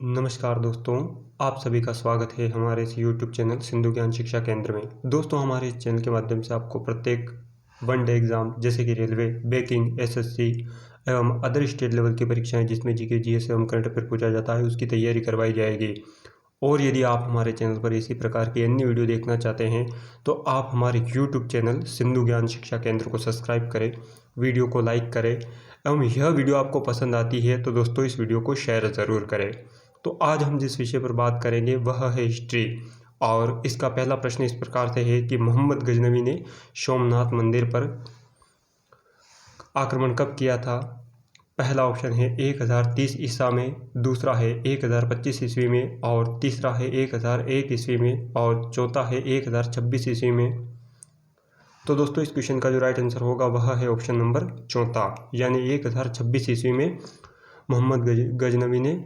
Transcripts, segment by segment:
नमस्कार दोस्तों, आप सभी का स्वागत है हमारे इस YouTube चैनल सिंधु ज्ञान शिक्षा केंद्र में। दोस्तों, हमारे इस चैनल के माध्यम से आपको प्रत्येक वन डे एग्ज़ाम जैसे कि रेलवे, बैंकिंग, एसएससी एवं अदर स्टेट लेवल की परीक्षाएं जिसमें जीके, जीएस एवं करंट अफेयर पूछा जाता है, उसकी तैयारी करवाई जाएगी। और यदि आप हमारे चैनल पर इसी प्रकार की अन्य वीडियो देखना चाहते हैं तो आप हमारे YouTube चैनल सिंधु ज्ञान शिक्षा केंद्र को सब्सक्राइब करें, वीडियो को लाइक करें एवं यह वीडियो आपको पसंद आती है तो दोस्तों इस वीडियो को शेयर ज़रूर करें। तो आज हम जिस विषय पर बात करेंगे वह है हिस्ट्री। और इसका पहला प्रश्न इस प्रकार से है कि मोहम्मद गजनवी ने सोमनाथ मंदिर पर आक्रमण कब किया था। पहला ऑप्शन है 1030 ईसा में, दूसरा है 1025 ईस्वी में, और तीसरा है 1001 ईस्वी में, और चौथा है 1026 ईस्वी में। तो दोस्तों इस क्वेश्चन का जो राइट आंसर होगा वह है ऑप्शन नंबर चौथा, यानी 1026 ईस्वी में मोहम्मद गजनवी ने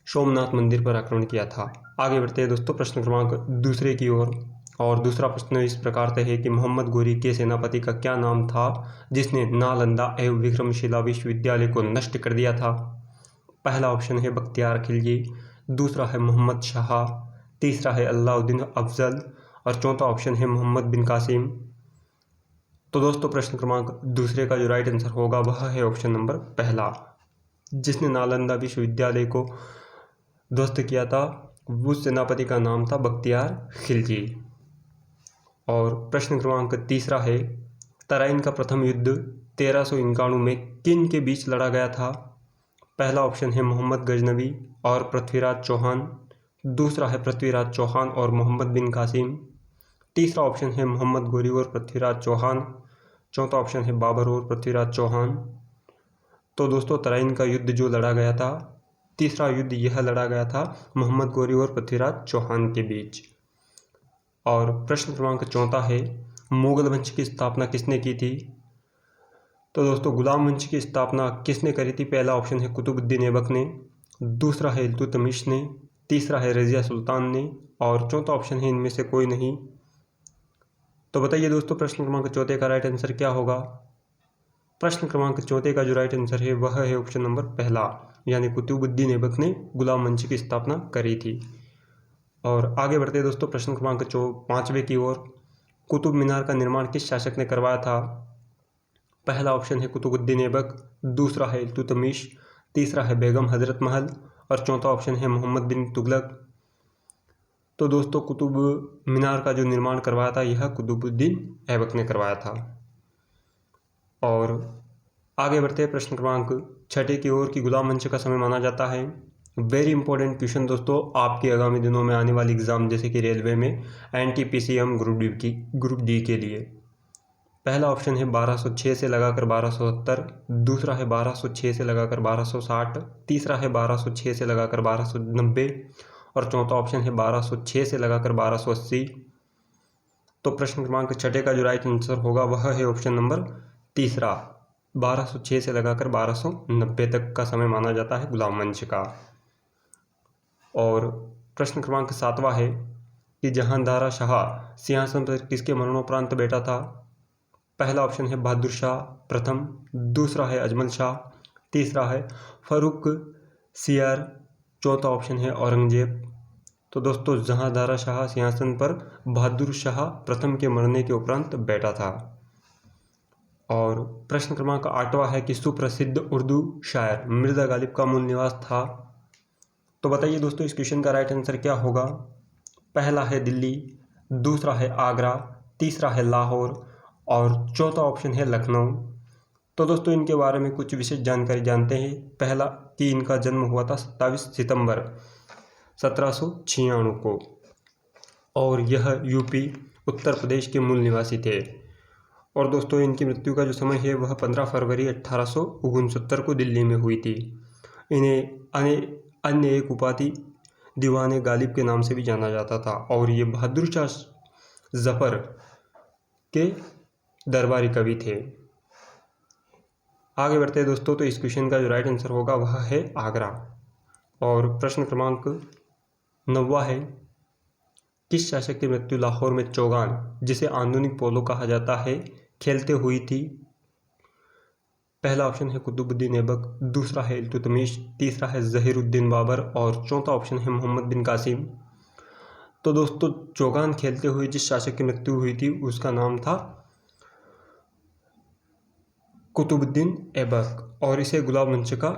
सोमनाथ मंदिर पर आक्रमण किया था। आगे बढ़ते हैं दोस्तों प्रश्न क्रमांक दूसरे की ओर। और दूसरा प्रश्न इस प्रकार से है कि मोहम्मद गोरी के सेनापति का क्या नाम था जिसने नालंदा एवं विक्रमशिला विश्वविद्यालय को नष्ट कर दिया था। पहला ऑप्शन है बख्तियार खिलजी, दूसरा है मोहम्मद शाह, तीसरा है अलाउद्दीन अफजल, और चौथा ऑप्शन है मोहम्मद बिन कासिम। तो दोस्तों प्रश्न क्रमांक दूसरे का जो राइट आंसर होगा वह है ऑप्शन नंबर पहला, जिसने नालंदा विश्वविद्यालय को ध्वस्त किया था उस सेनापति का नाम था बख्तियार खिलजी। और प्रश्न क्रमांक तीसरा है तराइन का प्रथम युद्ध 1391 में किन के बीच लड़ा गया था। पहला ऑप्शन है मोहम्मद गजनवी और पृथ्वीराज चौहान, दूसरा है पृथ्वीराज चौहान और मोहम्मद बिन कासिम, तीसरा ऑप्शन है मोहम्मद गोरी और पृथ्वीराज चौहान, चौथा ऑप्शन है बाबर और पृथ्वीराज चौहान। तो दोस्तों तराइन का युद्ध जो लड़ा गया था, तीसरा युद्ध यह लड़ा गया था मोहम्मद गोरी और पृथ्वीराज चौहान के बीच। और प्रश्न क्रमांक चौथा है मुगल वंश की स्थापना किसने की थी। तो दोस्तों गुलाम वंश की स्थापना किसने करी थी। पहला ऑप्शन है कुतुबुद्दीन ऐबक ने, दूसरा है इल्तुतमिश ने, तीसरा है रजिया सुल्तान ने, और चौथा ऑप्शन है इनमें से कोई नहीं। तो बताइए दोस्तों प्रश्न क्रमांक चौथे का राइट आंसर क्या होगा। प्रश्न क्रमांक चौथे का जो राइट आंसर है वह है ऑप्शन नंबर पहला, यानी कुतुबुद्दीन ऐबक ने गुलाम वंश की स्थापना करी थी। और आगे बढ़ते हैं दोस्तों प्रश्न क्रमांक पाँचवें की ओर। कुतुब मीनार का निर्माण किस शासक ने करवाया था। पहला ऑप्शन है कुतुबुद्दीन ऐबक, दूसरा है इल्तुतमिश, तीसरा है बेगम हजरत महल, और चौथा ऑप्शन है मोहम्मद बिन तुगलक। तो दोस्तों कुतुब मीनार का जो निर्माण करवाया था यह कुतुबुद्दीन ऐबक ने करवाया था। और आगे बढ़ते हैं प्रश्न क्रमांक छठे की ओर कि गुलाम वंश का समय माना जाता है। वेरी इंपॉर्टेंट क्वेश्चन दोस्तों आपके आगामी दिनों में आने वाली एग्जाम जैसे कि रेलवे में एनटीपीसी ग्रुप डी के लिए। पहला ऑप्शन है 1206 से लगाकर 1270, दूसरा है 1206 से लगाकर 1260, तीसरा है 1206 से लगाकर 1290, और चौथा ऑप्शन है 1206 से लगाकर 1280। तो प्रश्न क्रमांक छठे का जो राइट आंसर होगा वह है ऑप्शन नंबर तीसरा, 1206 से लगाकर 1290 तक का समय माना जाता है गुलाम वंश का। और प्रश्न क्रमांक सातवां है कि जहांदारा शाह सिंहासन पर किसके मरणोपरांत बैठा था। पहला ऑप्शन है बहादुर शाह प्रथम, दूसरा है अजमल शाह, तीसरा है फरूक सियार, चौथा ऑप्शन है औरंगजेब। तो दोस्तों जहांदारा शाह सिंहासन पर बहादुर शाह प्रथम के मरने के उपरांत बैठा था। और प्रश्न क्रमांक आठवां है कि सुप्रसिद्ध उर्दू शायर मिर्ज़ा गालिब का मूल निवास था। तो बताइए दोस्तों इस क्वेश्चन का राइट आंसर क्या होगा। पहला है दिल्ली, दूसरा है आगरा, तीसरा है लाहौर, और चौथा ऑप्शन है लखनऊ। तो दोस्तों इनके बारे में कुछ विशेष जानकारी जानते हैं। पहला कि इनका जन्म हुआ था 27 सितंबर 1796 को, और यह यूपी उत्तर प्रदेश के मूल निवासी थे। और दोस्तों इनकी मृत्यु का जो समय है वह 15 फरवरी 1869 को दिल्ली में हुई थी। इन्हें अन्य एक उपाधि दीवाने गालिब के नाम से भी जाना जाता था, और ये बहादुर शाह जफर के दरबारी कवि थे। आगे बढ़ते हैं दोस्तों, तो इस क्वेश्चन का जो राइट आंसर होगा वह है आगरा। और प्रश्न क्रमांक 9 है किस शासक की मृत्यु लाहौर में चौगान, जिसे आधुनिक पोलो कहा जाता है, खेलते हुई थी। पहला ऑप्शन है कुतुबुद्दीन ऐबक, दूसरा है इल्तुतमिश, तीसरा है ज़हीरुद्दीन बाबर और चौथा ऑप्शन है मोहम्मद बिन कासिम। तो दोस्तों चौगान खेलते हुए जिस शासक की मृत्यु हुई थी उसका नाम था कुतुबुद्दीन ऐबक और इसे गुलाब वंश का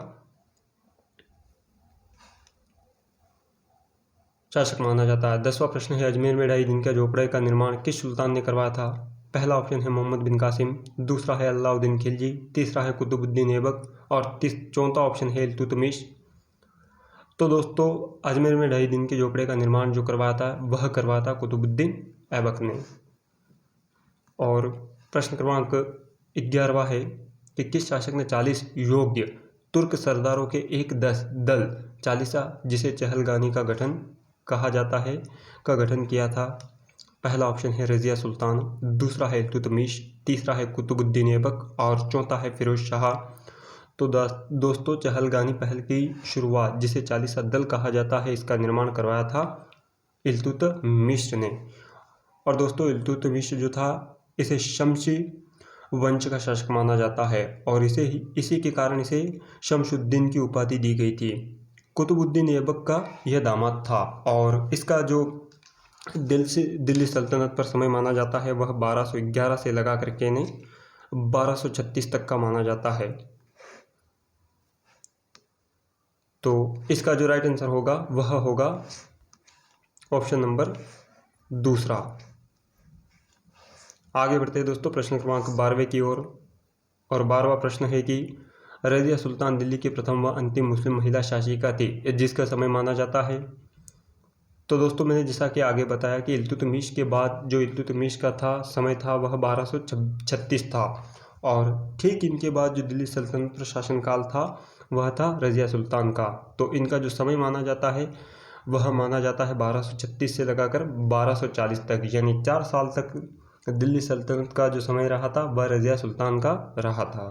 शासक माना जाता है। 10वां प्रश्न है अजमेर में 2.5 दिन का झोपड़े का निर्माण किस सुल्तान ने करवाया था? पहला ऑप्शन है मोहम्मद बिन कासिम, दूसरा है अलाउद्दीन खिलजी, तीसरा है कुतुबुद्दीन ऐबक और चौथा ऑप्शन है इल्तुतमिश। तो दोस्तों अजमेर में 2.5 दिन के झोपड़े का निर्माण जो करवाया था वह करवाया था कुतुबुद्दीन ऐबक ने। और प्रश्न क्रमांक 11वां है कि किस शासक ने 40 योग्य तुर्क सरदारों के एक दल चालीसा जिसे चहलगानी का गठन कहा जाता है का गठन किया था? पहला ऑप्शन है रज़िया सुल्तान, दूसरा है इल्तुतमिश, तीसरा है कुतुबुद्दीन ऐबक और चौथा है फिरोज शाह। तो दोस्तों चहलगानी पहल की शुरुआत जिसे चालीसा दल कहा जाता है इसका निर्माण करवाया था इल्तुतमिश ने। और दोस्तों इल्तुतमिश जो था इसे शमशी वंश का शासक माना जाता है और इसी के कारण इसे शमशुद्दीन की उपाधि दी गई थी। कुतुबुद्दीन ऐबक का यह दामाद था और इसका जो दिल्ली सल्तनत पर समय माना जाता है वह 1211 से लगा करके ने 1236 तक का माना जाता है। तो इसका जो राइट आंसर होगा वह होगा ऑप्शन नंबर दूसरा। आगे बढ़ते हैं दोस्तों प्रश्न क्रमांक 12वें की ओर और 12वां प्रश्न है कि रज़िया सुल्तान दिल्ली की प्रथम व अंतिम मुस्लिम महिला शासिका थी जिसका समय माना जाता है। तो दोस्तों मैंने जैसा कि आगे बताया कि इल्तुतमिश के बाद जो इल्तुतमिश का था समय था वह 1236 था और ठीक इनके बाद जो दिल्ली सल्तनत पर शासनकाल था वह था रज़िया सुल्तान का। तो इनका जो समय माना जाता है वह माना जाता है 1236 से लगाकर 1240 तक, यानी 4 साल तक दिल्ली सल्तनत का जो समय रहा था वह रज़िया सुल्तान का रहा था।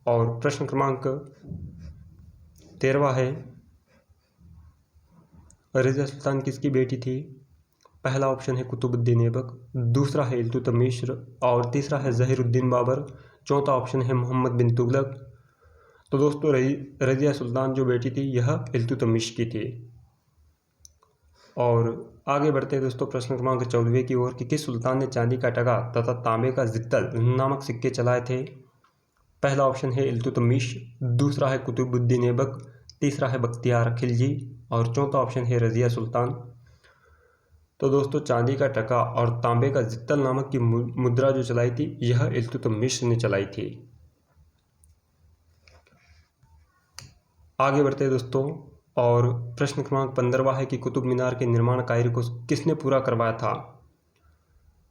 और प्रश्न क्रमांक 13वां है रज़िया सुल्तान किसकी बेटी थी? पहला ऑप्शन है कुतुबुद्दीन ऐबक, दूसरा है इल्तुतमिश और तीसरा है ज़हीरुद्दीन बाबर, चौथा ऑप्शन है मोहम्मद बिन तुगलक। तो दोस्तों रज़िया सुल्तान जो बेटी थी यह इल्तुतमिश की थी। और आगे बढ़ते हैं दोस्तों प्रश्न क्रमांक 14वें की ओर कि किस सुल्तान ने चांदी का टका तथा तांबे का जित्तल नामक सिक्के चलाए थे? पहला ऑप्शन है इल्तुतमिश, दूसरा है कुतुबुद्दीन ऐबक, तीसरा है बख्तियार खिलजी और चौथा ऑप्शन है रज़िया सुल्तान। तो दोस्तों चांदी का टका और तांबे का जित्तल नामक की मुद्रा जो चलाई थी यह इल्तुतमिश ने चलाई थी। आगे बढ़ते हैं दोस्तों और प्रश्न क्रमांक 15वां है कि कुतुब मीनार के निर्माण कार्य को किसने पूरा करवाया था?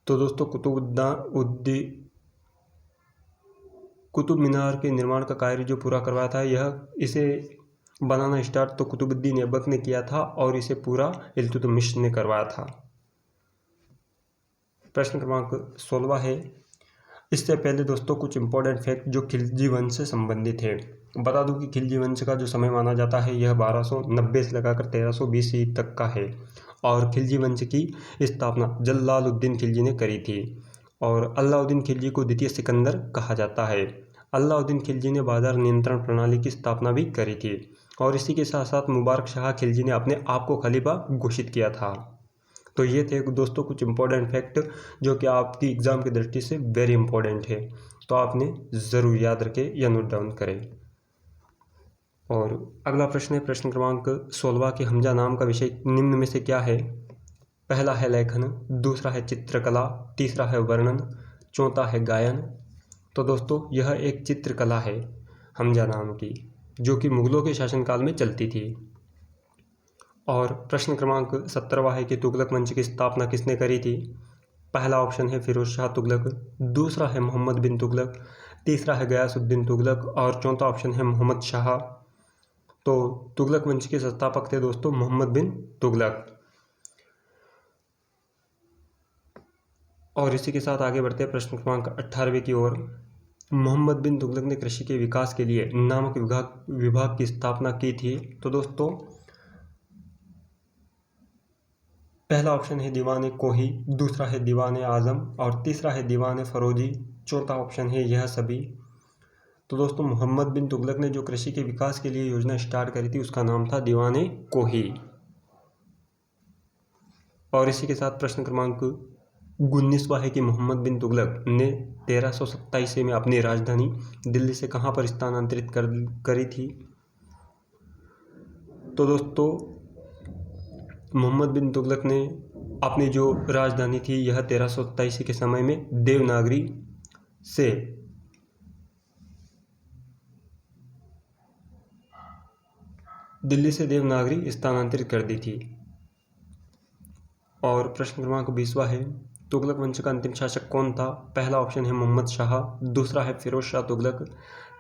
तो दोस्तों कुतुब मीनार के निर्माण का कार्य जो पूरा करवाया था इसे बनाना स्टार्ट तो कुतुबुद्दीन ऐबक ने किया था और इसे पूरा इल्तुतमिश ने करवाया था। प्रश्न क्रमांक 16वां है, इससे पहले दोस्तों कुछ इंपॉर्टेंट फैक्ट जो खिलजी वंश से संबंधित है। बता दूं कि खिलजी वंश का जो समय माना जाता है यह 1290 से लगाकर 1320 तक का है और खिलजी वंश की स्थापना जलालुद्दीन खिलजी ने करी थी और अलाउद्दीन खिलजी को द्वितीय सिकंदर कहा जाता है। अलाउद्दीन खिलजी ने बाजार नियंत्रण प्रणाली की स्थापना भी करी थी और इसी के साथ साथ मुबारक शाह खिलजी ने अपने आप को खलीफा घोषित किया था। तो ये थे दोस्तों कुछ इंपॉर्टेंट फैक्ट जो कि आपकी एग्ज़ाम की दृष्टि से वेरी इंपॉर्टेंट है, तो आपने ज़रूर याद रखें या नोट डाउन करें। और अगला प्रश्न है प्रश्न क्रमांक 16वां कि हमजा नाम का विषय निम्न में से क्या है? पहला है लेखन, दूसरा है चित्रकला, तीसरा है वर्णन, चौथा है गायन। तो दोस्तों यह एक चित्रकला है हमजा नाम की जो कि मुगलों के शासनकाल में चलती थी। और प्रश्न क्रमांक 17वां है कि तुगलक वंश की स्थापना किसने करी थी? पहला ऑप्शन है फिरोज शाह तुगलक, दूसरा है मोहम्मद बिन तुगलक, तीसरा है गयासुद्दीन तुगलक और चौथा ऑप्शन है मोहम्मद शाह। तो तुगलक वंश के संस्थापक थे दोस्तों मोहम्मद बिन तुगलक। और इसी के साथ आगे बढ़ते हैं प्रश्न क्रमांक 18वें की ओर। मोहम्मद बिन तुगलक ने कृषि के विकास के लिए नामक विभाग की स्थापना की थी। तो दोस्तों पहला ऑप्शन है दीवान कोही, दूसरा है दीवान आजम और तीसरा है दीवान फरोजी, चौथा ऑप्शन है यह सभी। तो दोस्तों मोहम्मद बिन तुगलक ने जो कृषि के विकास के लिए योजना स्टार्ट करी थी उसका नाम था दीवाने कोही। और इसी के साथ प्रश्न क्रमांक 19वां है कि मोहम्मद बिन तुगलक ने 1327 ईस्वी में अपनी राजधानी दिल्ली से कहाँ पर स्थानांतरित करी थी। तो दोस्तों मोहम्मद बिन तुगलक ने अपनी जो राजधानी थी यह 1327 के समय में देवनागरी से दिल्ली से देवनागरी स्थानांतरित कर दी थी। और प्रश्न क्रमांक 20वां है तुगलक वंश का अंतिम शासक कौन था। पहला ऑप्शन है मोहम्मद शाह, दूसरा है फिरोज शाह तुगलक,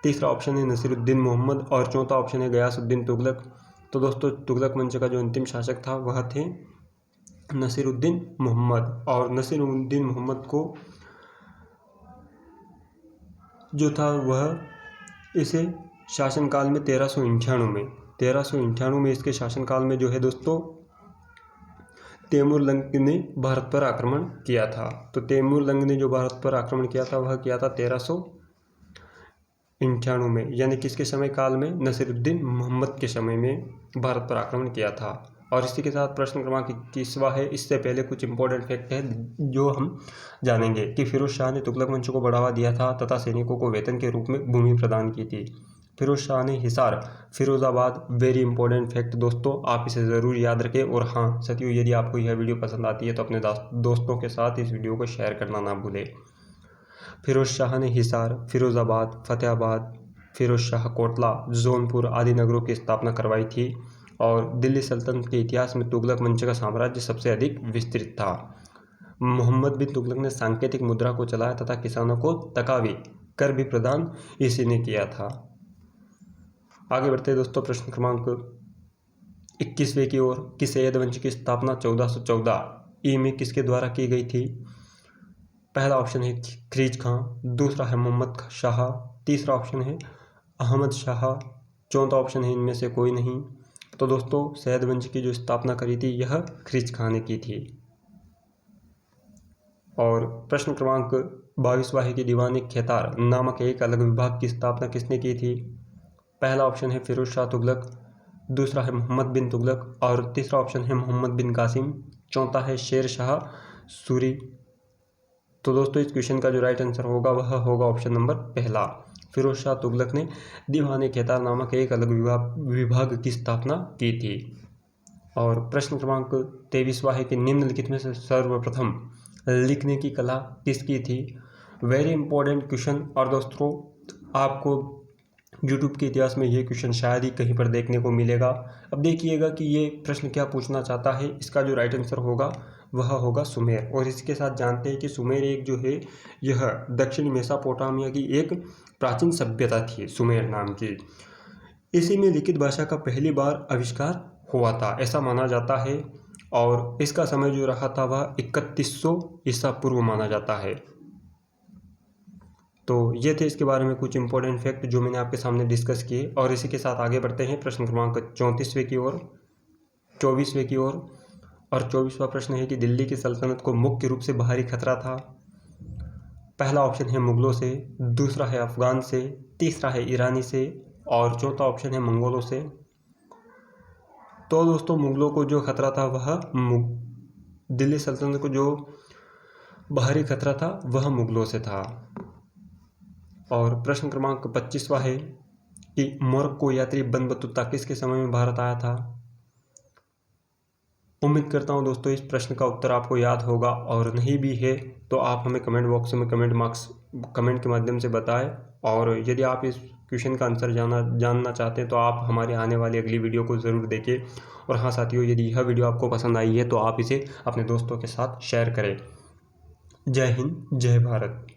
तीसरा ऑप्शन है नसीरुद्दीन मोहम्मद और चौथा ऑप्शन है गयासुद्दीन तुगलक। तो दोस्तों तुगलक वंश का जो अंतिम शासक था वह थे नसीरुद्दीन मोहम्मद। और नसीरुद्दीन मोहम्मद को जो था वह इसे शासनकाल में 1398 में इसके शासनकाल में जो है दोस्तों तैमूरलंग ने भारत पर आक्रमण किया था। तो तैमूरलंग ने जो भारत पर आक्रमण किया था वह किया था 1398 में, यानी किसके समय काल में, नसीरुद्दीन मोहम्मद के समय में भारत पर आक्रमण किया था। और इसी के साथ प्रश्न क्रमांक 21वां है। इससे पहले कुछ इंपॉर्टेंट फैक्ट है जो हम जानेंगे कि फिरोज शाह ने तुगलक वंश को बढ़ावा दिया था तथा सैनिकों को वेतन के रूप में भूमि प्रदान की थी। फिरोज शाह ने Hisar Firozabad, very important fact दोस्तों, आप इसे ज़रूर याद रखें। और हाँ साथियों, यदि आपको यह वीडियो पसंद आती है तो अपने दोस्तों के साथ इस वीडियो को शेयर करना ना भूलें। फिरोज शाह ने हिसार, फिरोज़ाबाद, फतेहाबाद, फिरोज शाह कोटला, जौनपुर आदि नगरों की स्थापना करवाई थी। और दिल्ली सल्तनत के इतिहास में तुगलक वंश का साम्राज्य सबसे अधिक विस्तृत था। मोहम्मद बिन तुगलक ने सांकेतिक मुद्रा को चलाया तथा किसानों को तकावी कर भी प्रदान इसी ने किया था। आगे बढ़ते हैं दोस्तों प्रश्न क्रमांक 21वें की ओर कि सैयद वंश की स्थापना 1414 में किसके द्वारा की गई थी। पहला ऑप्शन है ख्रीज खां, दूसरा है मोहम्मद शाह, तीसरा ऑप्शन है अहमद शाह, चौथा ऑप्शन है इनमें से कोई नहीं। तो दोस्तों सैयद वंश की जो स्थापना करी थी यह ख्रीज खां ने की थी। और प्रश्न क्रमांक 22वां है कि दीवाने खेतार नामक एक अलग विभाग की स्थापना किसने की थी। पहला ऑप्शन है फिरोज शाह तुगलक, दूसरा है मोहम्मद बिन तुगलक और तीसरा ऑप्शन है मोहम्मद बिन कासिम, चौथा है शेर शाह सूरी। तो दोस्तों इस क्वेश्चन का जो राइट आंसर होगा वह होगा ऑप्शन नंबर पहला, फिरोज शाह तुगलक ने दीवाने खेतार नामक एक अलग विभाग की स्थापना की थी। और प्रश्न क्रमांक 23वां है कि निम्नलिखित में से सर्वप्रथम लिखने की कला किसकी थी। Very important question. और दोस्तों आपको यूट्यूब के इतिहास में ये क्वेश्चन शायद ही कहीं पर देखने को मिलेगा। अब देखिएगा कि ये प्रश्न क्या पूछना चाहता है। इसका जो राइट आंसर होगा वह होगा सुमेर। और इसके साथ जानते हैं कि सुमेर एक जो है यह दक्षिण मेसोपोटामिया की एक प्राचीन सभ्यता थी सुमेर नाम की। इसी में लिखित भाषा का पहली बार आविष्कार हुआ था ऐसा माना जाता है। और इसका समय जो रहा था वह 3100 ईसा पूर्व माना जाता है। तो ये थे इसके बारे में कुछ इंपॉर्टेंट फैक्ट जो मैंने आपके सामने डिस्कस किए। और इसी के साथ आगे बढ़ते हैं प्रश्न क्रमांक 24वें की ओर। और 24वां प्रश्न है कि दिल्ली की सल्तनत को मुख्य रूप से बाहरी खतरा था। पहला ऑप्शन है मुगलों से, दूसरा है अफगान से, तीसरा है ईरानी से और चौथा ऑप्शन है मंगोलों से। तो दोस्तों मुगलों को जो खतरा था वह दिल्ली सल्तनत को जो बाहरी खतरा था वह मुगलों से था। और प्रश्न क्रमांक 25वां है कि मोरक्को यात्री इब्न बतूता किसके समय में भारत आया था। उम्मीद करता हूं दोस्तों इस प्रश्न का उत्तर आपको याद होगा, और नहीं भी है तो आप हमें कमेंट बॉक्स में कमेंट के माध्यम से बताएं। और यदि आप इस क्वेश्चन का आंसर जानना चाहते हैं तो आप हमारे आने वाली अगली वीडियो को ज़रूर देखें। और हाँ साथियों, यदि यह वीडियो आपको पसंद आई है तो आप इसे अपने दोस्तों के साथ शेयर करें। जय हिंद, जय भारत।